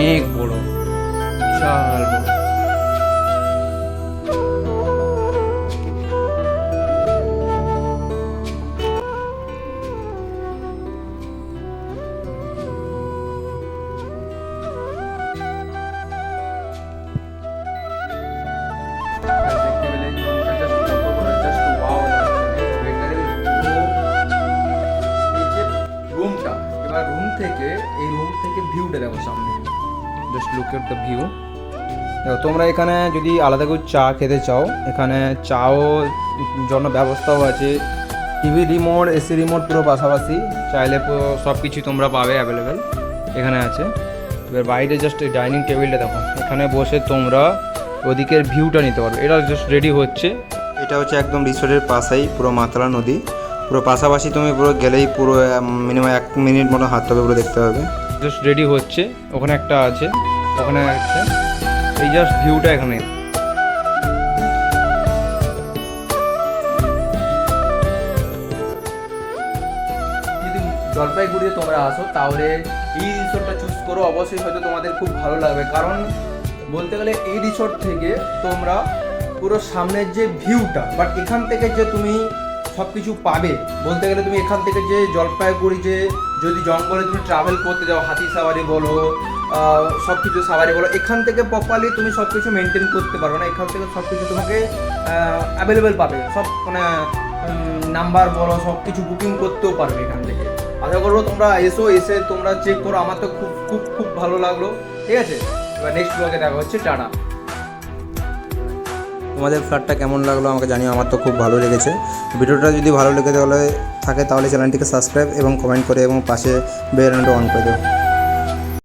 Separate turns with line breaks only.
অনেক বড়, বিশাল বড়। থেকে এই রুম থেকে ভিউটা দেখো সামনে, just look at the view. দেখো তোমরা এখানে যদি আলাদা করে চা খেতে চাও, এখানে চাও জন্য ব্যবস্থাও আছে, টিভি রিমোট, এসি রিমোট পুরো পাশাপাশি, চাইলে পুরো সব কিছুই তোমরা পাবে অ্যাভেলেবেল এখানে আছে। এবার বাইরে জাস্ট ডাইনিং টেবিলটা দেখো, এখানে বসে তোমরা ওদিকের ভিউটা নিতে পারবে। এটা জাস্ট রেডি হচ্ছে, এটা হচ্ছে একদম রিসোর্টের পাশেই পুরো মাতলা নদী, পুরো পাশাপাশি তুমি পুরো গেলেই পুরো মিনিমাম 1 মিনিট মতো হাঁটতে হবে, পুরো দেখতে হবে। জাস্ট রেডি হচ্ছে, ওখানে একটা আছে, ওখানে আছে, এই জাস্ট ভিউটা এখানে। যদি জলপাইগুড়িতে তোমরা আসো তাহলে এই রিসোর্টটা চুজ করো, অবশ্যই হয়তো তোমাদের খুব ভালো লাগবে। কারণ বলতে গেলে এই রিসোর্ট থেকে তোমরা পুরো সামনের যে ভিউটা, বাট এখান থেকে যে তুমি সব কিছু পাবে, বলতে গেলে তুমি এখান থেকে যে জলপাইগুড়ি যে যদি জঙ্গলে তুমি ট্রাভেল করতে যাও, হাতি সাওয়ারি বলো, সব কিছু সাওয়ারি বলো, এখান থেকে প্রপারলি তুমি সব কিছু মেনটেন করতে পারবে না। এখান থেকে সব কিছু তোমাকে অ্যাভেলেবেল পাবে, সব মানে নাম্বার বলো, সব কিছু বুকিং করতেও পারবে এখান থেকে। আশা করবো তোমরা এসে তোমরা চেক করো। আমার তো খুব খুব খুব ভালো লাগলো। ঠিক আছে, এবার নেক্সট ব্লগে দেখা হচ্ছে, টাটা। তোমাদের ফ্ল্যাটটা কেমন লাগলো আমাকে জানিও, আমার তো খুব ভালো লেগেছে। ভিডিওটা যদি ভালো লেগে থাকে তাহলে চ্যানেলটিকে সাবস্ক্রাইব এবং কমেন্ট করে এবং পাশে বেল আইকনটা অন করে দাও।